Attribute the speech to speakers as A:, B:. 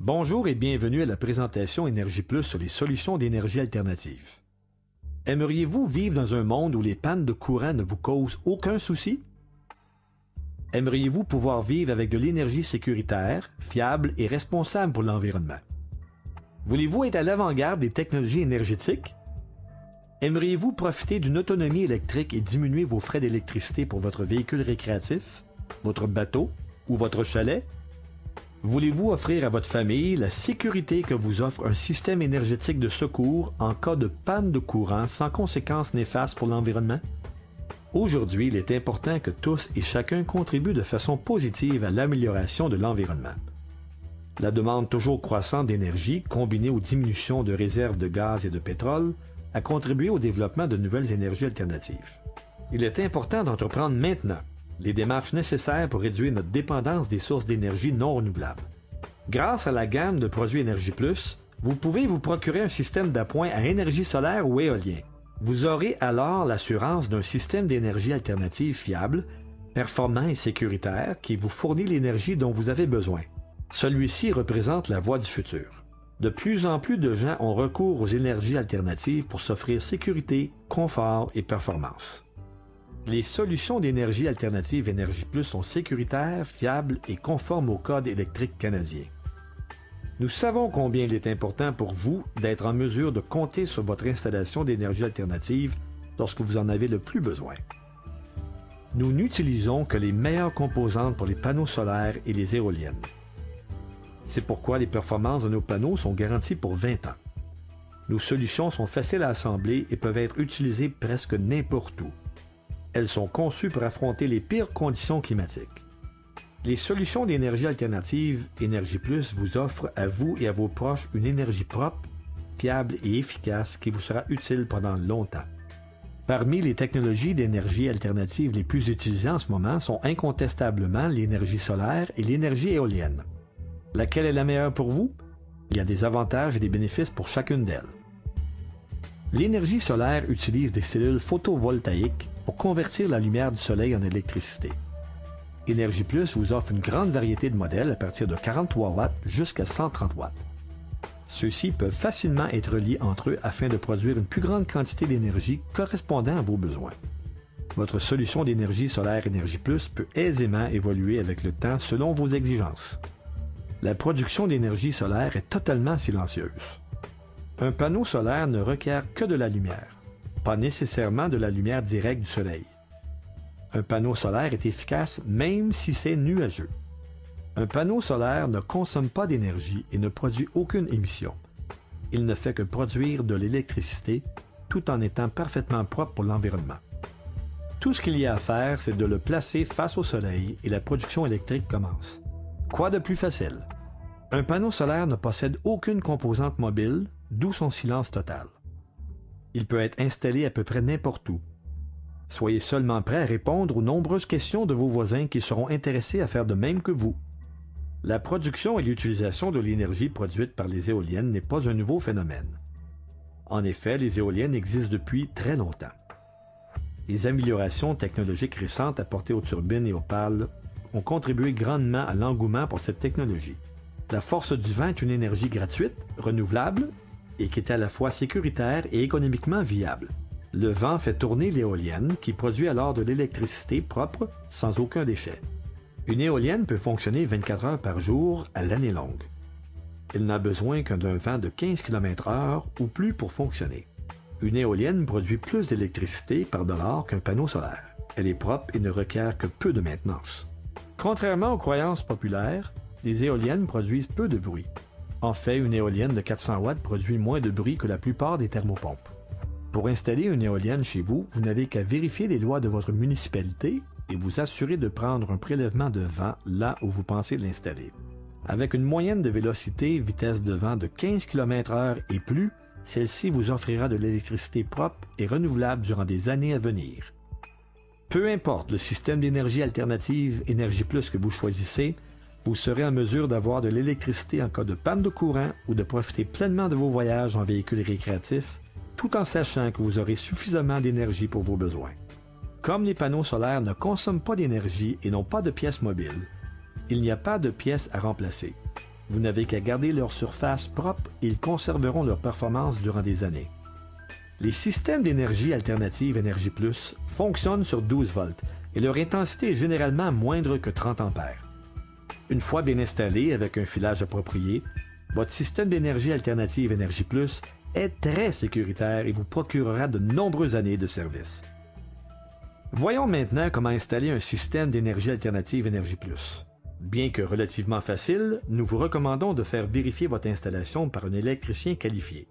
A: Bonjour et bienvenue à la présentation Énergie Plus sur les solutions d'énergie alternative. Aimeriez-vous vivre dans un monde où les pannes de courant ne vous causent aucun souci? Aimeriez-vous pouvoir vivre avec de l'énergie sécuritaire, fiable et responsable pour l'environnement? Voulez-vous être à l'avant-garde des technologies énergétiques? Aimeriez-vous profiter d'une autonomie électrique et diminuer vos frais d'électricité pour votre véhicule récréatif, votre bateau ou votre chalet? Voulez-vous offrir à votre famille la sécurité que vous offre un système énergétique de secours en cas de panne de courant sans conséquences néfastes pour l'environnement? Aujourd'hui, il est important que tous et chacun contribuent de façon positive à l'amélioration de l'environnement. La demande toujours croissante d'énergie, combinée aux diminutions de réserves de gaz et de pétrole, a contribué au développement de nouvelles énergies alternatives. Il est important d'entreprendre maintenant les démarches nécessaires pour réduire notre dépendance des sources d'énergie non renouvelables. Grâce à la gamme de produits Énergie Plus, vous pouvez vous procurer un système d'appoint à énergie solaire ou éolien. Vous aurez alors l'assurance d'un système d'énergie alternative fiable, performant et sécuritaire qui vous fournit l'énergie dont vous avez besoin. Celui-ci représente la voie du futur. De plus en plus de gens ont recours aux énergies alternatives pour s'offrir sécurité, confort et performance. Les solutions d'énergie alternative Énergie Plus sont sécuritaires, fiables et conformes au Code électrique canadien. Nous savons combien il est important pour vous d'être en mesure de compter sur votre installation d'énergie alternative lorsque vous en avez le plus besoin. Nous n'utilisons que les meilleures composantes pour les panneaux solaires et les éoliennes. C'est pourquoi les performances de nos panneaux sont garanties pour 20 ans. Nos solutions sont faciles à assembler et peuvent être utilisées presque n'importe où. Elles sont conçues pour affronter les pires conditions climatiques. Les solutions d'énergie alternative Énergie Plus vous offrent à vous et à vos proches une énergie propre, fiable et efficace qui vous sera utile pendant longtemps. Parmi les technologies d'énergie alternative les plus utilisées en ce moment sont incontestablement l'énergie solaire et l'énergie éolienne. Laquelle est la meilleure pour vous? Il y a des avantages et des bénéfices pour chacune d'elles. L'énergie solaire utilise des cellules photovoltaïques pour convertir la lumière du soleil en électricité. Énergie Plus vous offre une grande variété de modèles à partir de 43 watts jusqu'à 130 watts. Ceux-ci peuvent facilement être reliés entre eux afin de produire une plus grande quantité d'énergie correspondant à vos besoins. Votre solution d'énergie solaire Énergie Plus peut aisément évoluer avec le temps selon vos exigences. La production d'énergie solaire est totalement silencieuse. Un panneau solaire ne requiert que de la lumière, pas nécessairement de la lumière directe du soleil. Un panneau solaire est efficace même si c'est nuageux. Un panneau solaire ne consomme pas d'énergie et ne produit aucune émission. Il ne fait que produire de l'électricité tout en étant parfaitement propre pour l'environnement. Tout ce qu'il y a à faire, c'est de le placer face au soleil et la production électrique commence. Quoi de plus facile? Un panneau solaire ne possède aucune composante mobile, d'où son silence total. Il peut être installé à peu près n'importe où. Soyez seulement prêt à répondre aux nombreuses questions de vos voisins qui seront intéressés à faire de même que vous. La production et l'utilisation de l'énergie produite par les éoliennes n'est pas un nouveau phénomène. En effet, les éoliennes existent depuis très longtemps. Les améliorations technologiques récentes apportées aux turbines et aux pales ont contribué grandement à l'engouement pour cette technologie. La force du vent est une énergie gratuite, renouvelable et qui est à la fois sécuritaire et économiquement viable. Le vent fait tourner l'éolienne qui produit alors de l'électricité propre sans aucun déchet. Une éolienne peut fonctionner 24 heures par jour à l'année longue. Elle n'a besoin qu'un d'un vent de 15 km/h ou plus pour fonctionner. Une éolienne produit plus d'électricité par dollar qu'un panneau solaire. Elle est propre et ne requiert que peu de maintenance. Contrairement aux croyances populaires, les éoliennes produisent peu de bruit. En fait, une éolienne de 400 watts produit moins de bruit que la plupart des thermopompes. Pour installer une éolienne chez vous, vous n'avez qu'à vérifier les lois de votre municipalité et vous assurer de prendre un prélèvement de vent là où vous pensez l'installer. Avec une moyenne de vélocité, vitesse de vent de 15 km/h et plus, celle-ci vous offrira de l'électricité propre et renouvelable durant des années à venir. Peu importe le système d'énergie alternative Énergie Plus que vous choisissez, vous serez en mesure d'avoir de l'électricité en cas de panne de courant ou de profiter pleinement de vos voyages en véhicule récréatif, tout en sachant que vous aurez suffisamment d'énergie pour vos besoins. Comme les panneaux solaires ne consomment pas d'énergie et n'ont pas de pièces mobiles, il n'y a pas de pièces à remplacer. Vous n'avez qu'à garder leur surface propre et ils conserveront leur performance durant des années. Les systèmes d'énergie alternative Énergie Plus fonctionnent sur 12 volts et leur intensité est généralement moindre que 30 ampères. Une fois bien installé avec un filage approprié, votre système d'énergie alternative Énergie Plus est très sécuritaire et vous procurera de nombreuses années de service. Voyons maintenant comment installer un système d'énergie alternative Énergie Plus. Bien que relativement facile, nous vous recommandons de faire vérifier votre installation par un électricien qualifié.